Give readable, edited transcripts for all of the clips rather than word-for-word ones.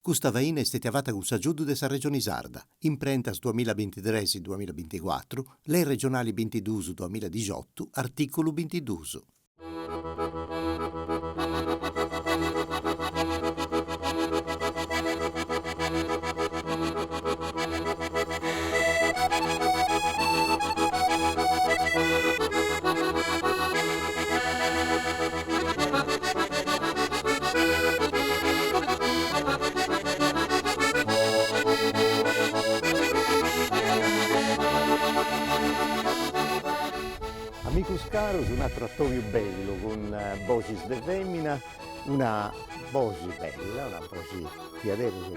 Questa vaina è stata fatta con Giudu de sa Regione Sarda, imprentas 2023-2024, lei regionali 22-2018, articolo 22. Amicus caros, un altro attorio bello con voci de femmina, una voce bella, una voce che adesso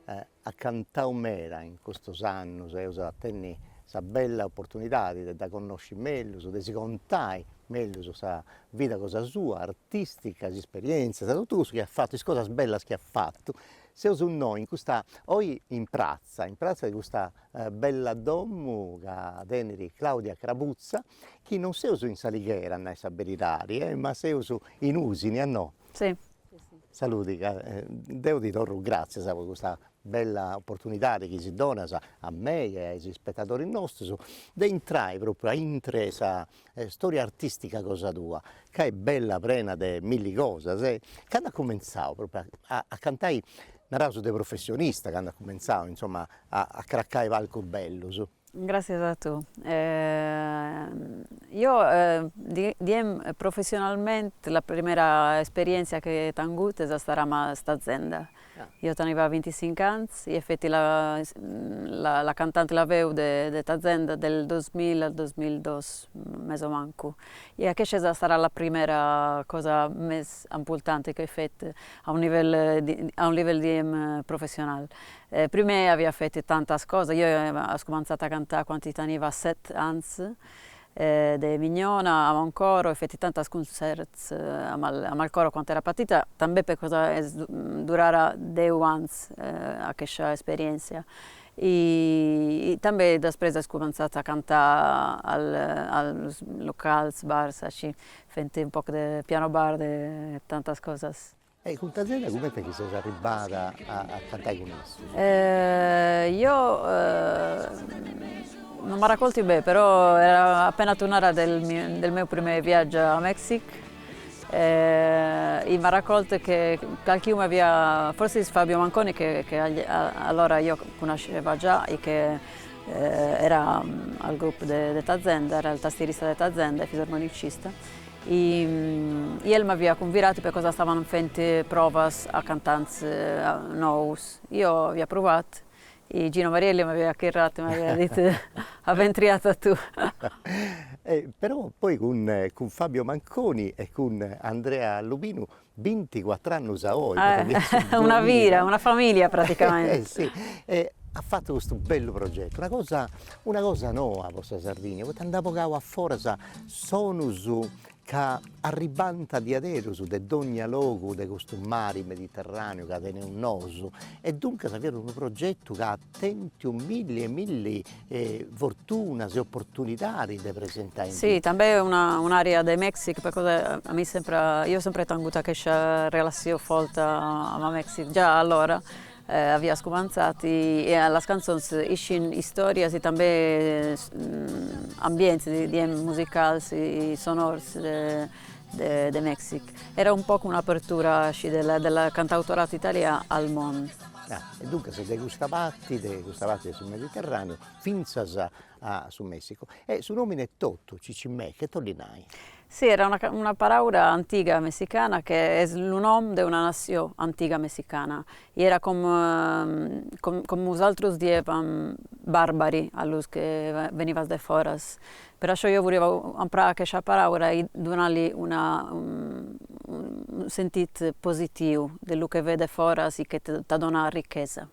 a cantare mera in questo anno, se usa tenni questa bella opportunità di conoscere meglio, di si contare meglio questa vita cosa sua, artistica, esperienza, tutto questo che ha fatto, le cose belle che ha fatto. Se uso noi in questa, oggi in piazza di questa bella domo che teneri Claudia Crabuzza, che non si usa in Salighera, in Sabelitari, ma si usa in Usini, no? Sì. Saluti, devo di torno grazie per questa bella opportunità che si dona a me e ai spettatori nostri di entrare proprio a questa storia artistica cosa tua, che è bella, piena di mille cose. Quando ha cominciato proprio a cantare, narrato di professionista, quando ha cominciato insomma, a craccare valco bello. Grazie a tu. Io professionalmente la prima esperienza che ho avuto è stata questa azienda. Io avevo 25 anni e effettivamente la cantante l'avevo di questa azienda del 2000 al 2002, mezzo manco. E questa è stata la prima cosa più importante che ho fatto a un livello professionale. Prima avevo fatto tante cose, io ho cominciato a cantare quando avevo 7 anni, de Mignona, a un coro, ho fatto tanti concerti al coro quando era partita, anche per cosa durare 10 anni a questa esperienza. E anche dopo ho cominciato a cantare al locali, bar, facendo un po' di piano bar e tante cose. E con Tazzella come è che sei arrivata a cantare con esso? Io non mi racconti bene, però era appena tornata del mio primo viaggio a Messico e mi racconto che qualcuno aveva, forse Fabio Manconi che allora io conoscevo già e che era al gruppo di Tazzenda, era il tastierista di Tazzenda, fisarmonicista. E lui mi aveva convidato per cosa stavano facendo prove a cantanti nuovi. Io avevo provato e Gino Marielli mi aveva chiarato, mi aveva detto avventriata tu. Però poi con Fabio Manconi e con Andrea Lubino 24 anni a oggi. Una vita, una famiglia praticamente. Sì. Ha fatto questo bello progetto, una cosa nuova per Sardegna, perché andavo a fuori sono che arrivanta di adesso di ogni luogo di questo mare mediterraneo che tiene un noso e dunque avere un progetto che ha tanti mille e mille fortune e opportunità di presentare. Sì, anche un'area del Messico, perché a me io ho sempre avuto questa relazione forte al Messico, già allora. Aveva scomanzato e alle canzoni escono storie e anche ambienti di musicali e sonori del Messico. Era un po' un'apertura della cantautorato italiano al mondo. E dunque se di questa parte sul Mediterraneo, finza sul Messico. E su nome è Toto, Cicimè, che tollinai? Sì, era una parola antica messicana che è il nome di una nazione antica messicana. Era come gli altri dicevano barbari a loro che venivano da fuori. Perciò io volevo imparare questa parola e dargli un sentito positivo di quello che vede fuori e che ti dona ricchezza.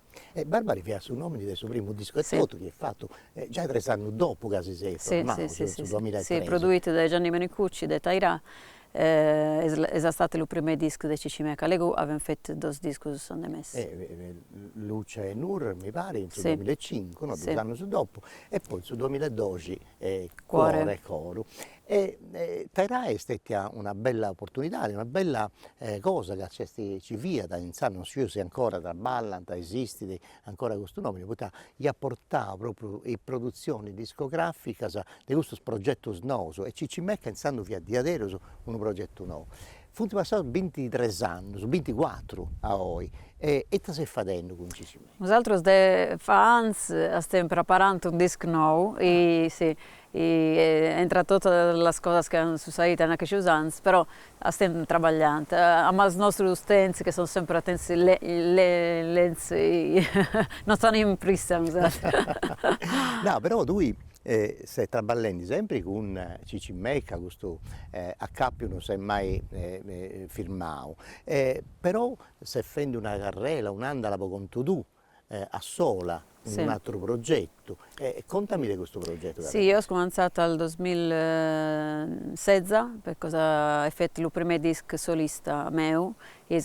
Barbari è il nome del suo primo disco, sì. Toto che è fatto già 3 anni dopo che si è formato, sul 2013. Sì, prodotto da Gianni Menicucci, da Tairà, è stato il primo disco di Cicimè Calegu, avevamo fatto 2 dischi sono messi. Luce e Nur, mi pare, nel 2005, no, 2 sì. anni dopo, e poi sul 2012 Cuore e Coro. Terà è stata una bella opportunità, una bella cosa che ci via da insano, non so se ancora traballano, esiste ancora questo nome, potrà gli apportare proprio le produzioni discografiche di questo progetto nuovo e ci mette insano via di adere su un progetto nuovo. Fu passato 23 anni, su 24 a oggi, e che stai facendo con Cicimecca? Nosaltres de fa anys estem preparant un disc nou i sí, entre totes les coses que han succeït en aquests anys, però estem treballant amb els nostres temps, que són sempre temps lents i no tenim pressa. No, però tu stai traballando sempre con Cicimecca, questo accappio non si è mai firmato, però se fendi una carriera, un'andala con tu a sola, in un altro progetto. Contami di questo progetto. Sì, io ho cominciato nel 2016 perché ho fatto il primo disco solista mio, è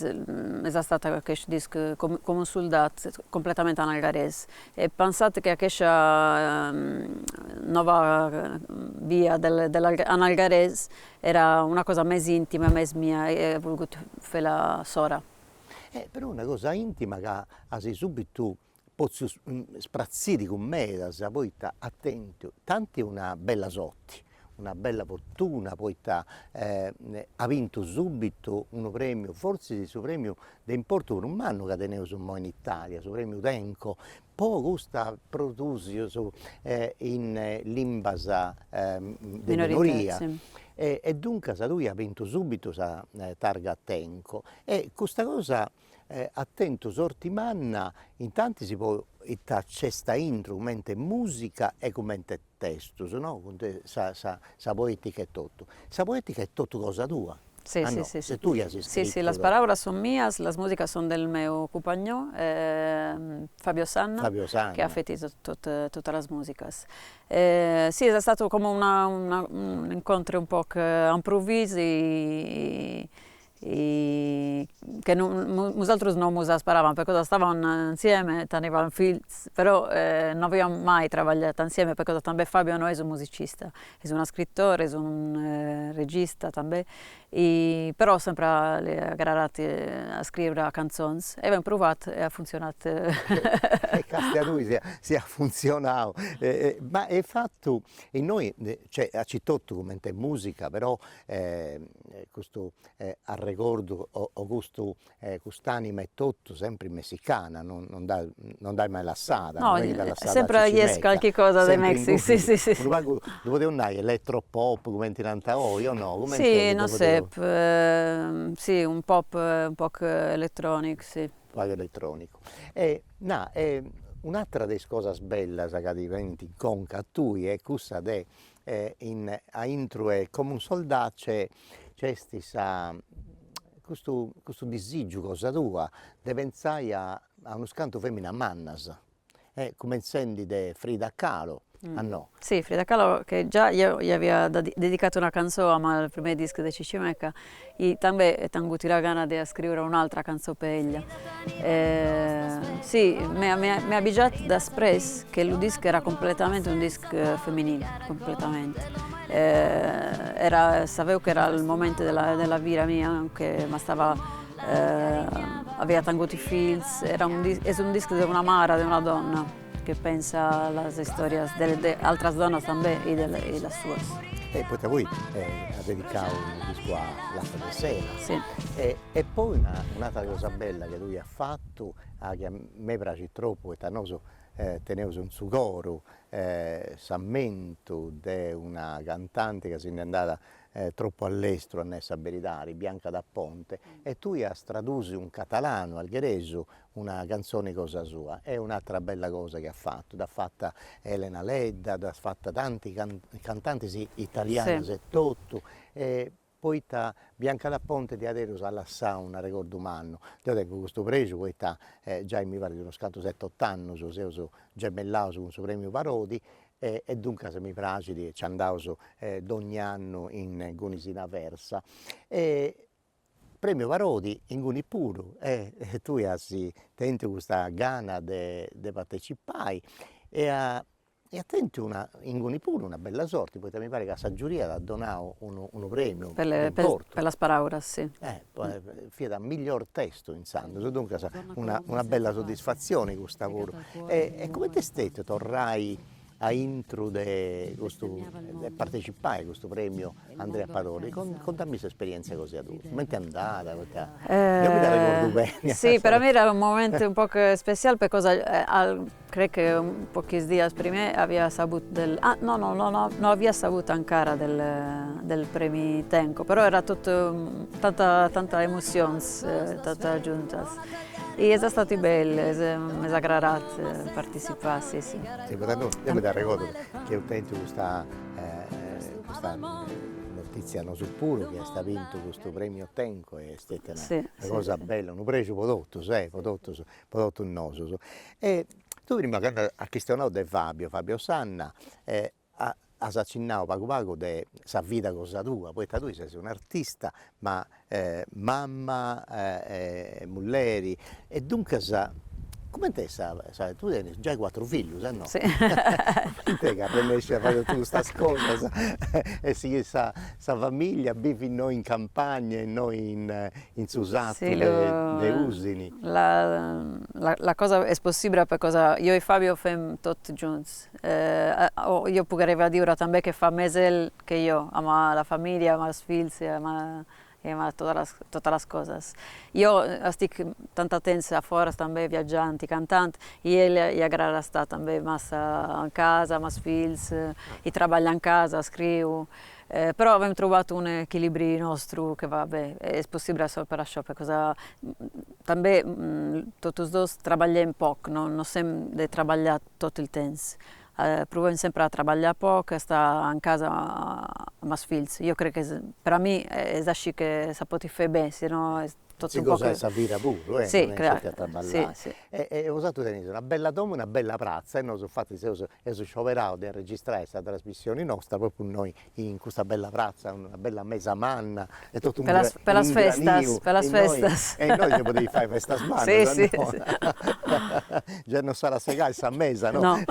stato questo disco come un soldato completamente analgarese. E pensate che questa nuova via dell'analgarese era una cosa più intima, più mia, e ho voluto farla sola. Però una cosa intima che sei subito posso sprazzare con me, poi attento, tanti una bella sorte, una bella fortuna, poi ha vinto subito un premio, forse il suo premio di importo per un anno che tenevo in Italia, il suo premio Tenco, poi questo prodotto in lingua di minoria. Sì. E dunque lui ha vinto subito la targa Tenco e questa cosa attento sortimanna in tanti si può c'è intro come musica e come testo, no? Sa poetica è tutto. Sa poetica è tutto cosa tua. Sì, no? sì, Se tu hai sì, sì, le parole sono mie, le musiche sono del mio compagno, Fabio Sanna, che ha fatto tutte le musiche. Sì, è stato come un incontro un po' improvviso che nosaltres non ci speravamo perché stavamo insieme, tenevamo figli, però non abbiamo mai lavorato insieme perché anche Fabio non è un musicista, è uno scrittore, è un regista anche, però sempre le ha aggradato a scrivere canzoni e abbiamo provato e ha funzionato. Casti a lui si ha funzionato, ma è fatto, e noi, cioè, ha citato come musica, però questo a ricordo o questo quest'anima è tutto sempre messicana, non dai mai lassata. No, sempre riesco qualche cosa dai Messico, sì. Dove andare, elettropop come in Tirantao, o no? Come sì, non so, sì, un pop un po' elettronico, sì. Un po' elettronico. Un'altra delle cose belle che diventi in conca tu è questa a intro è come un soldato c'è questo disagio cosa tua di pensare a uno scanto femmina mannas, come incendi di Frida Kahlo. Ah no. Sì, Frida Kahlo che già io gli avevo dedicato una canzone al primo disco di Cicimecca e anche ho avuto la gana di scrivere un'altra canzone per ella. Sì, mi ha abituato da espresso che il disco era completamente un disco femminile, completamente. Sapevo che era il momento della vita mia, che mi stava aveva tanti figli, è un disco di una madre, di una donna che pensa alle storie delle altre donne anche e delle sue. E poi voi ha dedicato un disco all'Asta del Sena. Sì. E poi un'altra cosa bella che lui ha fatto, che a me piace troppo, è tenevo un suo coro, Sammento, di una cantante che se n'è andata troppo all'estero a Nessa Beridari, Bianca da Ponte, e tu hai tradotto un catalano al greso una canzone cosa sua. È un'altra bella cosa che ha fatto, l'ha fatta Elena Ledda, l'ha fatta tanti cantanti italiani, sì. Tutto. Poi Bianca da Ponte di Aderos alla sauna, ricordo umano. Io dico questo preso, poi già mi pare di uno scanto 7-8 anni, so gemellato su un suo premio Parodi, e dunque se mi piace ci andavo ogni anno in Gunisina Versa. Premio Parodi in Guni puro, tu hai tentato questa gana di partecipare e e attenti, ingoni pure una bella sorte, poi mi pare che a giuria ha donato un premio per la Sparauras, sì. Fia da miglior testo in Sandro, dunque una bella soddisfazione questo lavoro. E come te stesso torrai a intro e partecipare a questo premio Andrea Parodi, contami questa esperienza così adulta, come ti è andata? Io mi la ricordo bene. Sì, per me era un momento un po' speciale perché credo che pochi giorni prima aveva saputo non aveva saputo ancora del premio Tenco, però era tutto tanta emozione, tutta giunta. E è stato bello, mi è aggradato partecipare, sì. Sì, io mi ricordo che ho tenuto questa notizia sul puro che è vinto questo premio Tenco, è stata una cosa bella, un prezzo prodotto in noso. E tu prima quando hai questionato di Fabio Sanna, has accennato poco di sa vita cosa tua, poi tu sei un artista, ma mamma, mulleri, e dunque come te tu hai già 4 figli, no? Sì. Te che apprendesci a fare tutte queste cose, e sì, questa famiglia, vivi noi in campagna e noi in Susato, sì, le usini. La cosa è possibile perché io e Fabio facciamo tutti junti. Io potrei dire anche che fa mese che io amo la famiglia, amo i figli, amo tutte le cose. Io sto tanta tempo fuori, anche viaggianti, cantanti, e gli aggrada stare anche massa in casa, ma i figli, e lavoro in casa, scrivo. Però abbiamo trovato un equilibrio nostro che vabbè, è possibile solo per lasciare, perché tutti e due lavoriamo poco, non sempre lavorare tutto il tempo. Proviamo sempre a lavorare poco e stare in casa a i figli. Io credo che per me è così che si può fare bene, se no è tutto un po' cosa è vita pure, sì, non è a traballare. Sì. E ho usato una bella doma, una bella prazza, e noi sono scioperato di registrare questa trasmissione nostra proprio noi in questa bella prazza, una bella mesa manna, e tutto per le feste. E noi ci potevi fare festa smanna, sì. Già non sarà segare questa mesa, no?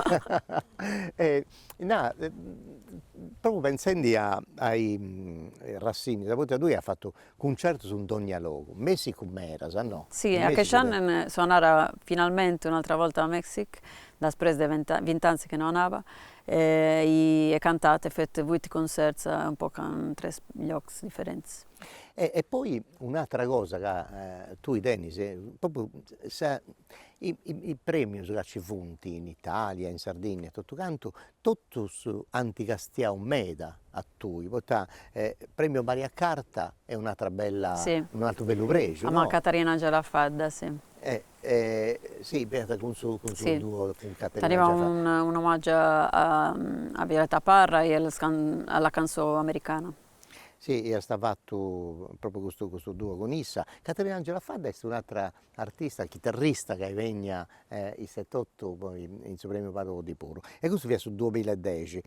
Proprio pensando ai Rassini, dopo lui ha fatto concerto su ogni luogo, mesi come era, no? Sì, a Keshan suonare finalmente un'altra volta a Messico, dopo 20 anni che non andava, e cantate, ha fatto 8 concerti un po' con 3 luoghi differenti. E poi un'altra cosa che tu, Denis, proprio i premi che ci funti in Italia, in Sardegna e tutto canto, tutto anticastiamo meda a tu. Premio Maria Carta è un'altra bella, sì. Un altro bello pregio, Ma no? Caterina Gelafadda, sì. Sì, Beata con suo sì. duo con Caterina. Arriva un omaggio a Violetta Parra e alla canzone americana. Sì, è stato fatto proprio questo duo con Issa. Caterina Angela Fadda è un'altra artista, chitarrista che vegna il 78 poi in suo premio Parodi puro. E questo via sul 2010.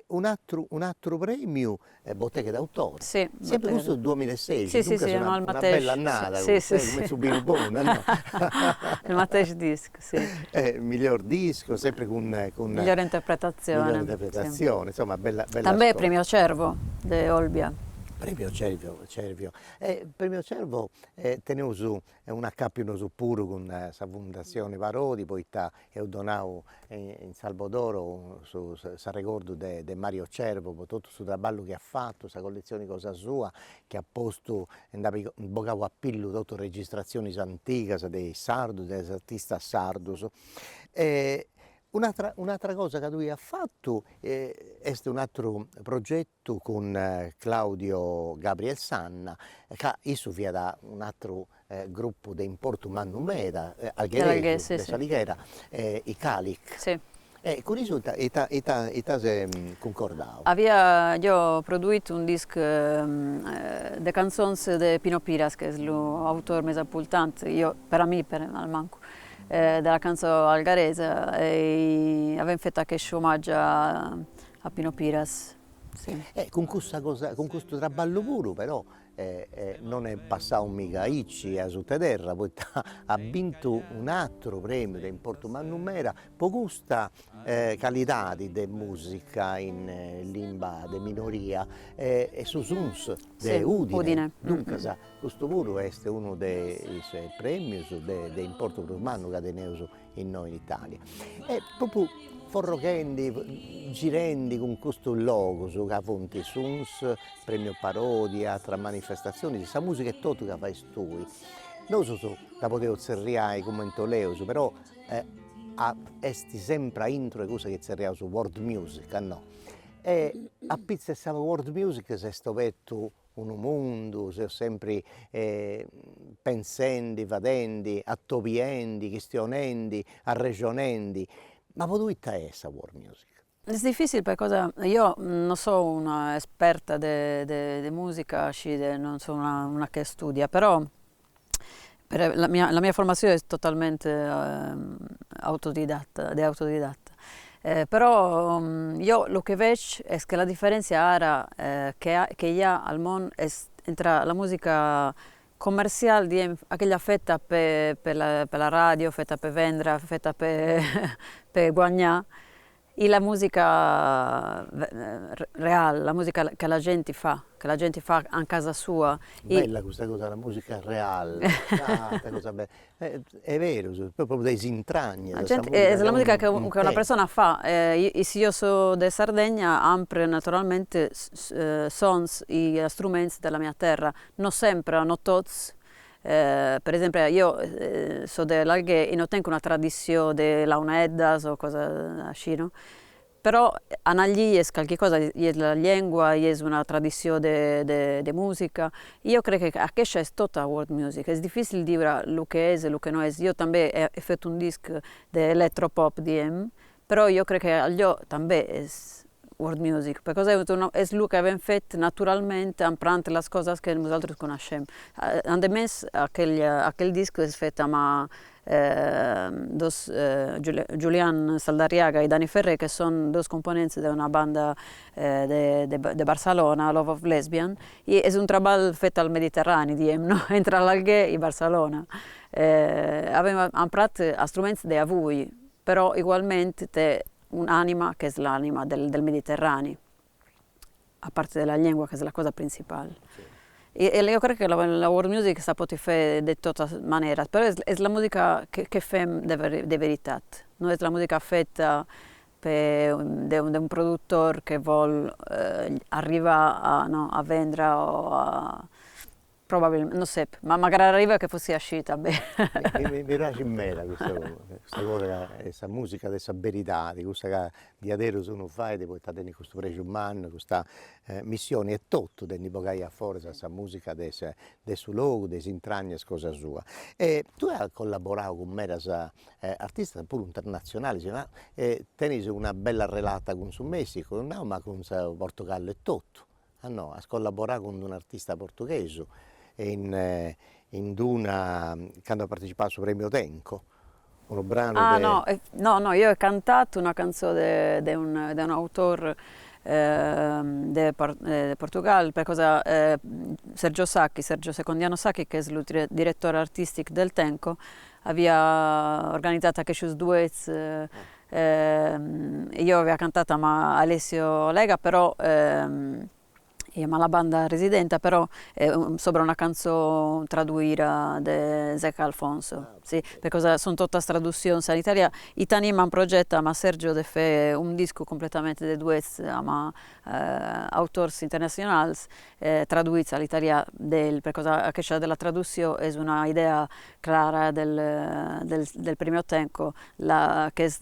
Un altro premio, Botteghe d'autore. Sì, sempre questo 2016. Sì, sì, una bella annata, come su Bilbona, no? Il Mattesh disco, sì. Miglior disco, sempre con migliore interpretazione. Migliore interpretazione, sì. Insomma, bella També premio Cervo di Olbia. Premio Cervio. Premio Cervo tenevo su un accappino su puro con la fondazione Parodi, poi ho donato in Salvadoro su ricordo di Mario Cervo, per tutto il lavoro che ha fatto, questa collezione cosa sua, che ha posto in bocavo a pillo tutte registrazioni antiche dei sardi, degli artisti sardi. Un'altra cosa che lui ha fatto è un altro progetto con Claudio Gabriel Sanna, che esso via da un altro gruppo di importo Mannumeda, Algherese, sì. Salighera, i Calic. Sì. Con questo concordavo. Io ho prodotto un disco di canzoni di Pino Piras, che è l'autore più importante, per me, al manco. Della canzone algarese e abbiamo fatto questo omaggio a Pino Piras. Sì. Con questo traballo puro però non è passato mica Icci a sua terra, poi ha vinto un altro premio di Importo Mannumera, per questa qualità di musica in lingua di minoria e su Suns di Udine. Dunque, questo pure è uno dei premi di Importo Mannu che tenevo in noi in Italia. E proprio forrochendi, girendi con questo logo su che fonte Suns, premio parodia, tra manifestazioni, questa musica è tutto che fai tu. Non so se la potevo zerriare come in Toledo, però esti sempre intro e cose che zerriamo su world music, no? E a pizza e world music se sto petto un mondo, se sempre pensando, vadendo, attopiendi, questionendi, arregionando. Ma voi è questa world music? È difficile perché io non sono una esperta di musica, non sono una che studia, però la mia formazione è totalmente autodidatta. Però io lo che vedo è che la differenza era che hi ha al mondo è tra la musica commerciale, quella fatta per la radio, fatta per vendere, fatta per guadagnare, e la musica reale, la musica che la gente fa a casa sua. Bella questa cosa, la musica reale, cosa bella. È vero, proprio dei intragni. È la musica che una persona fa. Se io sono di Sardegna, ampre naturalmente sons e strumenti della mia terra, non sempre, non tutti. Per esempio io sono dell'Alghe e non tengo una tradizione di launeddas o cosa así, no? Però anagli è qualche cosa, è la lingua, è una tradizione di musica. Io credo che questa è tutta world music, è difficile dire lo che è e lo che non è. Io també ho fatto un disco di elettropop però io credo che io també è world music, perché è quello che abbiamo fatto naturalmente, imparando le cose che noi conosciamo. Andemes aquel disco è fatto ma Julián Saldariaga e Dani Ferré, che sono due componenti di una banda di Barcellona, Love of Lesbian, e è un lavoro fatto al Mediterraneo, no? Entre l'Alghe e Barcellona. Abbiamo imparato strumenti di avui, però ugualmente un'anima che è l'anima del Mediterraneo, a parte della lingua che è la cosa principale. Sì. E io credo che la world music si può fare di tutte le maniere, però è la musica che fa di verità, non è la musica fatta da un produttore che vuole arrivare a vendere o a... Probabilmente, non so, ma magari arriva che fosse uscita bene. Mi piace bene questa cosa, questa musica, questa verità, di questa che di adesso uno fa e poi tenere questo pregio umano, questa missione, è tutto da bocare a fuori questa musica del suo luogo, dei intragni, cosa sua. E tu hai collaborato con me, artista pure internazionale, ma tenis una bella relata con su Messico, no, ma con Portogallo e tutto. Ah no, hai collaborato con un artista portoghese. In una quando ha partecipato al premio Tenco, un brano no, io ho cantato una canzone di un autore di Portogallo, perché Sergio Secondiano Sacchi, che è il direttore artistico del Tenco, aveva organizzato questi duetti. Io avevo cantato ma Alessio Lega, però ma la banda residente, però sopra una canzone traduita di Zeca Alfonso, sì, perché sono tutte traduzioni sanitarie. Italiano un progetto, ma Sergio de fa un disco completamente di duetti, ma autori internazionali, traduiti all'italiano, perché questa della traduzione è una idea chiara del primo tempo, che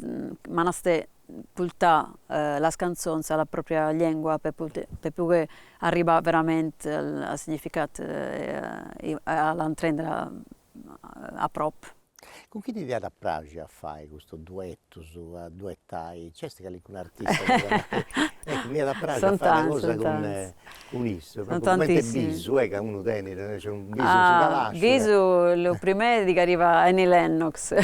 manaste portare la canzone alla propria lingua per poter arrivare veramente al significato e all'entrare a proprio. Con chi ti viene a Praga a fare questo duetto, a duettare? C'è con un artista Ecco, mi da Praga Sono a fare una tanti, cosa sono tanti. con isso, Sono proprio come te tantissimi. bisu, che uno tiene, c'è un bisu Ah, sulla lascia. Visu, lo prima di che arriva Annie Lennox.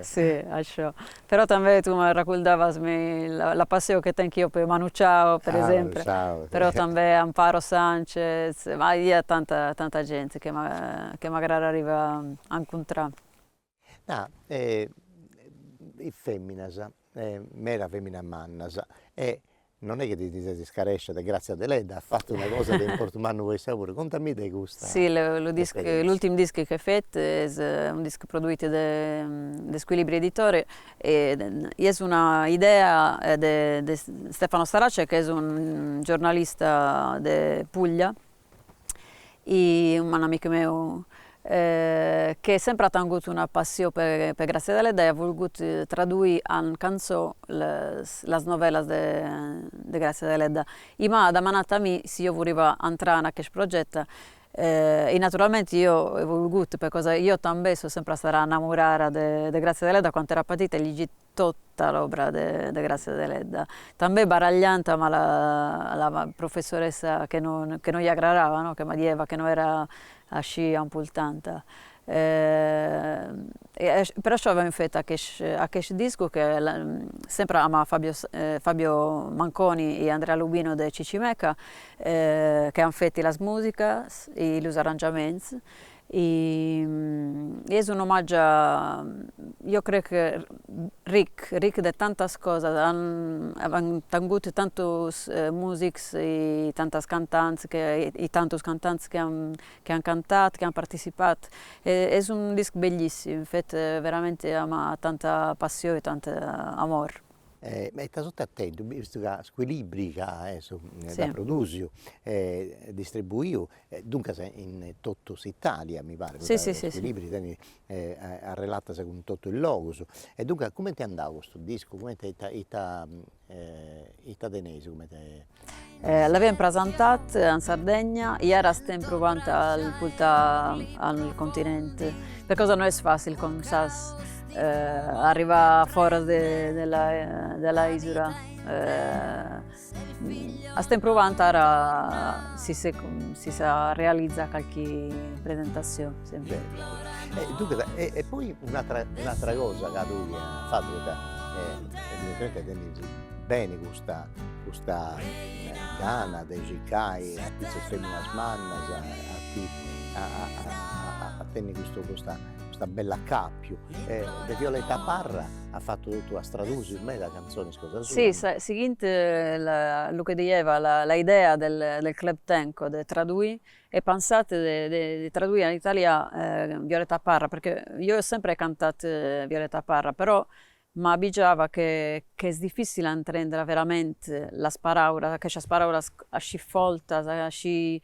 Sì, això. Però també tu mi raccontaves la passione che tengo io per Manu Chao, per esempio. Ciao. Però també Amparo Sanchez, ma hi ha tanta gente che magari arriva a incontrare. No, il femminas, mera femmina mannas, e non è che ti scaresce, grazie a lei, ha fatto una cosa che in Portumanno vuoi sapere, contami di gusta. Sì, l'ultimo disco che ho fatto è un disco prodotto da Squilibri Editore e è una idea di Stefano Starace, che è un giornalista di Puglia e un amico mio che sempre ha avuto una passione per Grazia Deledda e ha voluto tradurre in canzone le novelle di Grazia Deledda. E mi ha domandato a me se io volevo entrare in questo progetto e naturalmente io ho voluto, perché io també sono sempre stata innamorata di Grazia Deledda quando ero piccola e leggi tutta l'opera di Grazia Deledda. També baraglianta, ma la professoressa che non gli aggradava, no? Che mi diceva che non era así importante. Perciò abbiamo fatto questo disco che sempre ama Fabio Manconi e Andrea Lubino di Cicimeca, che hanno fatto le musiche e gli arrangiamenti. E è un omaggio, io credo che ricco di tante cose, hanno avuto tante musiche e tante cantanti e tanti cantanti che hanno cantato, che hanno partecipato. È un disco bellissimo, infatti veramente ha tanta passione e tanto amore. Ma stai sotto attento, visto che Squilibri che adesso Sì. da produsio, distribuio, dunque in tutta Italia mi pare, Sì, Squilibri ha relato con tutto il logo, e dunque come ti è andato questo disco, come ti è tenese, come L'abbiamo presentato in Sardegna e ora stiamo provando a portare al continente, perché non è facile con SAS. Arriva fuori dalla isola. Stiamo provando ora se si realizza qualche presentazione. Sempre. Dunque, e poi un'altra cosa che tu hai fatto, che evidentemente tendi bene questa gana dei Giccai, a queste femmine mannas, a tenere questa bella accappio. De Violeta Parra ha fatto tutto a tradurre in me la canzone, scusa. Sì, seguente lo che diceva l'idea del Club Tenco di tradurre e pensate di tradurre in Italia Violeta Parra, perché io ho sempre cantato Violeta Parra, però mi abbigiava che è difficile intendere veramente la sparaura, che c'è sparaura asci folta, asci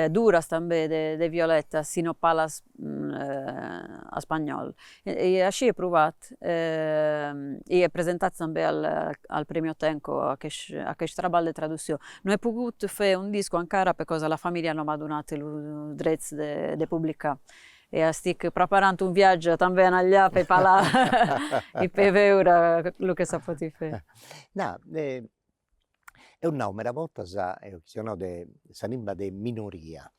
duras també de Violetta, sino palas a spagnolo. E asci è provato e è presentato també al premio Tenco a questo lavoro di traduzione. Non è potuto fare un disco ancora perché la famiglia non mi ha donato il diritto di pubblicare. E stiamo preparando un viaggio també allà per parlare e per vedere quello che si può fare. No, è un nome, una volta s'anima di minoria,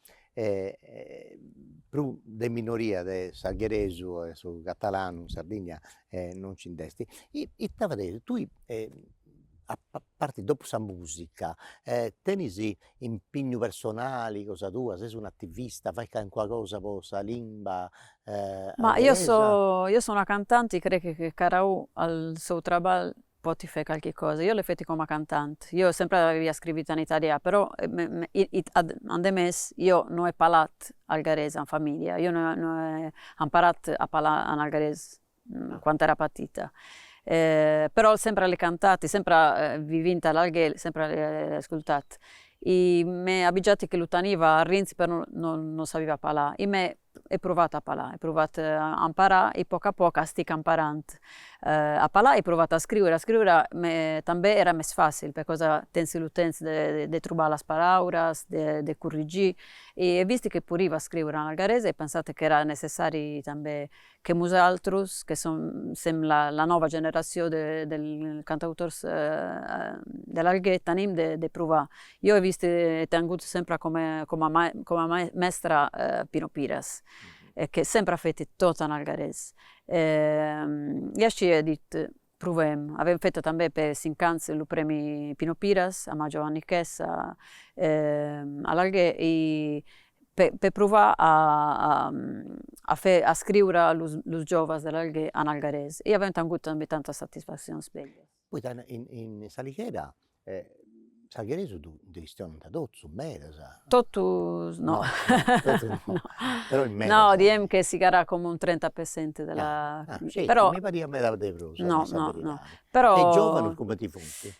più di minoria di Salgheresu e su Catalano, Sardegna non ci indesti. E ti vedo, tu a parte dopo la musica, tenisi impegni personali, cosa tua, sei un attivista, fai qualcosa per la lingua? Ma io sono una cantante, credo che Carau al suo lavoro può fare qualche cosa. Io l'ho fatto come cantante, io ho sempre scritto in italiano, però io non ho parlato algarese in famiglia, io non ho imparato a parlare in algarese quando ero piccola. Però sempre le cantate, sempre vivinta all'alghel, sempre le ascoltate. E mi abbigiati che l'utaniva a Rinzi però non sapeva parlare. E me e provato a parlare, e provato a imparare e poco a poco a stic imparando a parlare e provato a scrivere también era più facile perché tensi l'utenza di trovare le parole, di correggere e visto che pure a scrivere in algarese e pensate che era necessario anche che nosaltri, che siamo la nuova generazione del cantautore dell'Alghe, tenim di provare. Io ho visto e tengo sempre come maestra Pino Piras, che sempre ha fatto tutto in algarese. E ci ho detto, proviamo. Abbiamo fatto anche per 5 anni il premio Pino Piras, a Giovanni Chessa, all'Alghe, e per provare a scrivere los giovani dell'Alghe in algarese. E abbiamo avuto anche tanta soddisfazione. Poi in Salichera, Saghereso tu gestionano da tutto, mera. Tutto no. Tutto no. No. Però in mera. No, diciamo che si gara come un 30% della... Sì, però... mi pare a me da Devrosa. No. Però... E giovani come ti funti?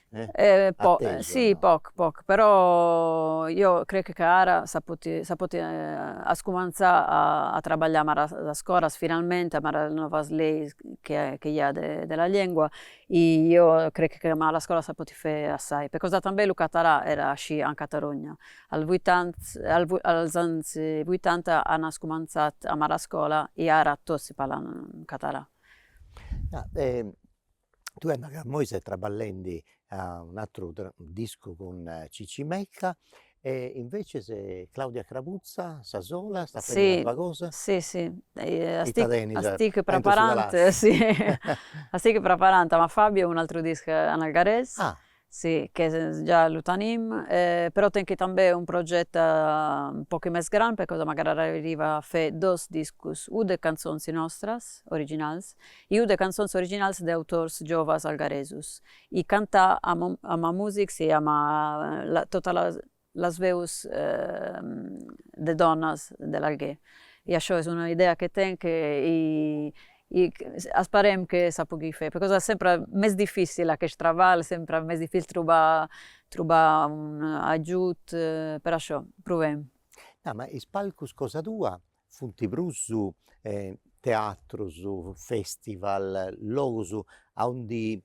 Sì, no? poco. Però io credo che ora sapoti a scominciare a lavorare a scuola finalmente, a le nuove leggi che hi ha della lingua. E io credo che la scuola sapoti fare assai. Perché també il català era així in Catalogna. Als anys 80 hanno scominciato a andare a scuola e ora tutti si parlano in català. Tu hai Moise traballando a un altro disco con Cici Mecca e invece se Claudia Crabuzza, Sasola, sta facendo qualcosa? Sì. Stic preparando, sì. Stic preparando, ma Fabio un altro disco in algarese. Sì, che già lo tenim, però tengo anche un progetto un po' più grande, perché magari arriva a fare 2 discos, uno di canzoni nostre, originali, e uno di canzoni originali di autori giovani algaresos. E cantare a musica e a tutte le voci di donne dell'Alghe. E questa è un'idea che tengo e speriamo che si possa fare, perché è sempre più difficile che lavoro, sempre più difficile trovare un aiuto, per questo proviamo. No, ma i palcos cosa tua, funti brusu, teatro, festival, luoghi onde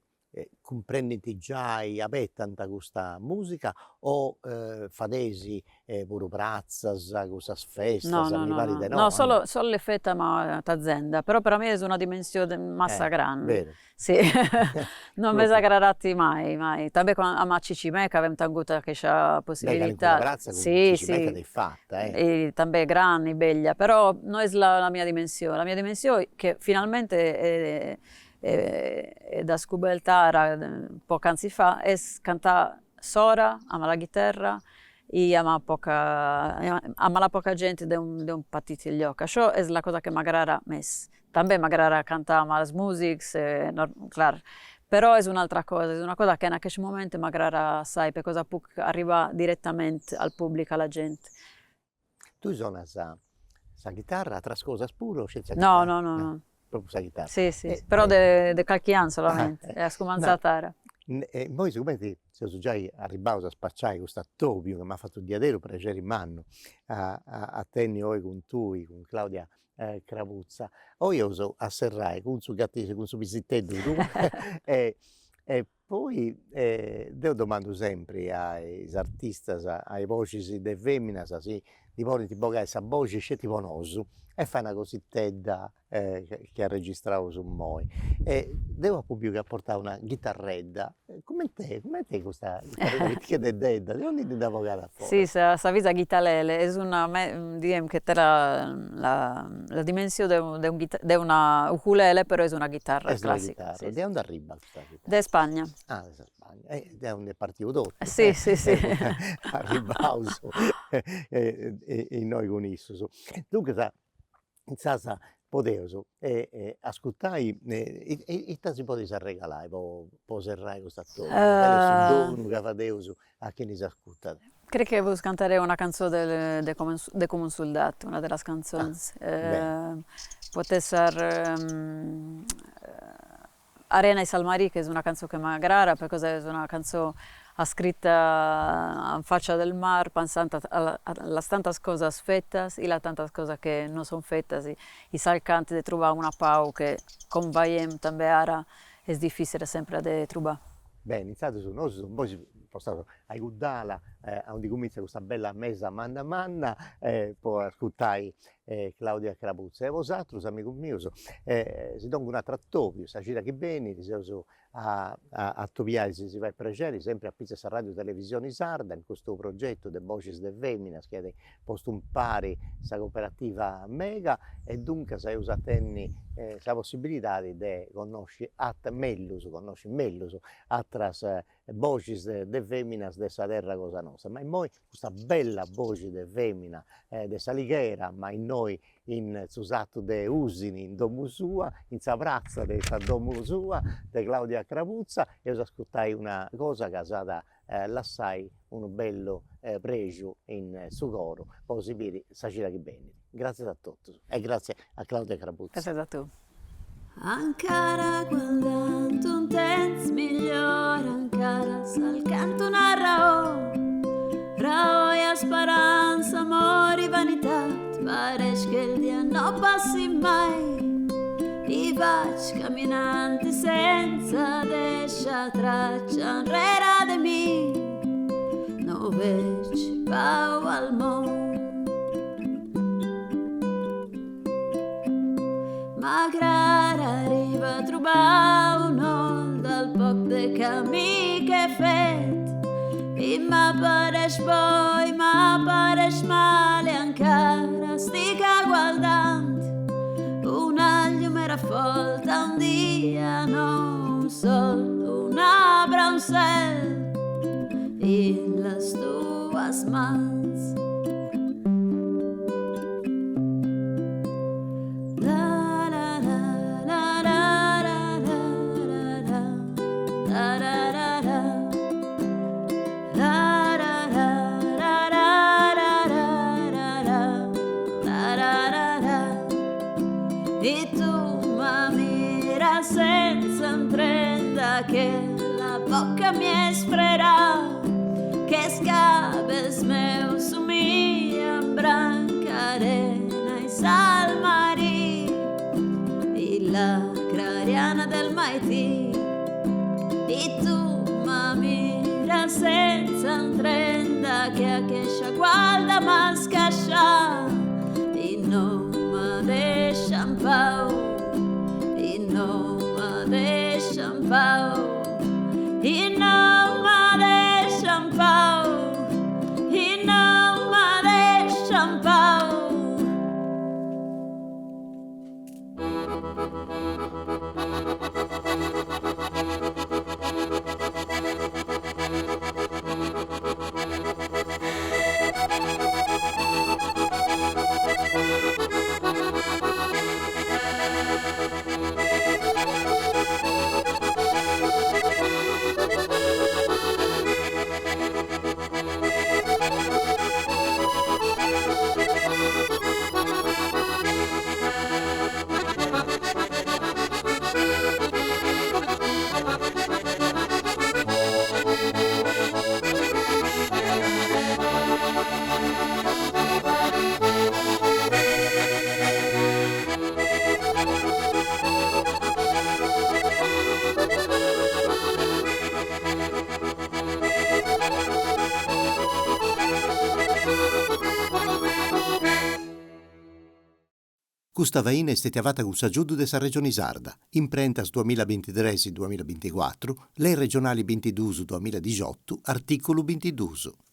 comprenditi già e avete tanta questa musica o fadesi pure prazzas, queste feste, No, solo le fette ma t'azienda, però per me è una dimensione massa grande. Vero. Sì, non mi esagerati mai. També a Cici Mecca abbiamo avuto questa possibilità. Sì. È fatta, E també grande, bella, però non è la mia dimensione. La mia dimensione che finalmente è da scoperta pochi anni fa è cantare sola, ama la chitarra e ama la poca gente di un partito gli occhi. Ciò è la cosa che magari ha messo. També magari cantare le musiche, claro. Però è un'altra cosa, è una cosa che in questo momento magari sai per cosa può arrivare direttamente al pubblico, alla gente. Tu suoni la chitarra, altre cose pure o senza chitarra? No. Proprio la chitarra. Sì, però di qualche anno solamente, è scominciata ora. E poi siccome sono già arrivato a spacciare questo Tobio che mi ha fatto un diadero piacere in mano a tenni oggi con tu, con Claudia Crabuzza, oggi uso a serrare con suo gattese, con suo visitello e poi io domando sempre ai artisti, ai voci di femmina, se di volete questa voce c'è tipo noso e fa una cositella che ha registrato su Moi e devo pubblicare a portare una chitarretta. Come te questa chitarretta che è dedda? Di dove ti devo giocare fuori? Sì, sa visa chitarrelle è una diciamo che la dimensione di una ukulele però è una chitarra classica. Sì. Da dove arriva questa chitarra? Da Spagna. Da Spagna. Da dove è partito tutto? Sì. Arrivato e noi con isso. Dunque, in sasa potevo ascoltare e ti si poteva regalare, può serrare questo attore, è un dono che fatevo a chi si ascolta. Credo che voglio cantare una canzone de come un soldato, una delle canzoni. Può essere Arena e Salmarí, che è una canzone che mi agrada, perché è una canzone ha scritto in faccia del mar, pensando alle tante cose fatte e alle tante cose che non sono fatte, e cercando di trovare una pace che, come vediamo, també ara è difficile sempre di trovare. Bene, iniziate su noi, sono poi spostato a Guddala, a un di comincia questa bella mesa manna, poi ascoltai Claudia Crabuzza e vosaltros, amico mio, si dongo una trattovio, sa gira che bene, a Tobiai si va a piacere, sempre a Pizza Radio Televisione Sarda, in questo progetto de Voces de Feminas, che è posto un pari, questa cooperativa mega, e dunque se usatenni la possibilità di conoscere conosci meglio atras voces de feminas de sa terra cosa nostra, ma in noi questa bella voce de femina de Salighera, ma in noi in Susatto de Usini, in domu sua, in Savrazza de sa domu sua, de Claudia Crabuzza, e us ascoltai una cosa casata l'assai un bello pregio in su coro, poi si vede sa gira che bene. Grazie a tutti e grazie a Claudia Crabuzza. Grazie a tu. Encara guardant un temps millor, encara cercant una raó i esperança, amor i vanitat, pareix que el dia no passi mai. I vaig caminant i sense deixar traccia enrere de mi, no veig pau al món. M'agradaria trobar un ol del poc de camí que he fet, i m'apareix bo i m'apareix mal, i encara estic aguardant una llum era folta un dia, no un sol, un arbre, un cel i les dues mans. I tu ma mira sense emprendre que la boca m'hi esperarà, que els cabells meus somien branca arena i sal marí i la clariana del maití. I tu ma mira sense emprendre que aquesta guarda m'escaixà i no deixa en pau, i no me deixa en pau, i no me deixa en pau, i no me deixa en pau. Questa vaina è stata fatta con s'aggiudo della regione Sarda, imprentas 2023-2024, le regionali 22-2018, articolo 22.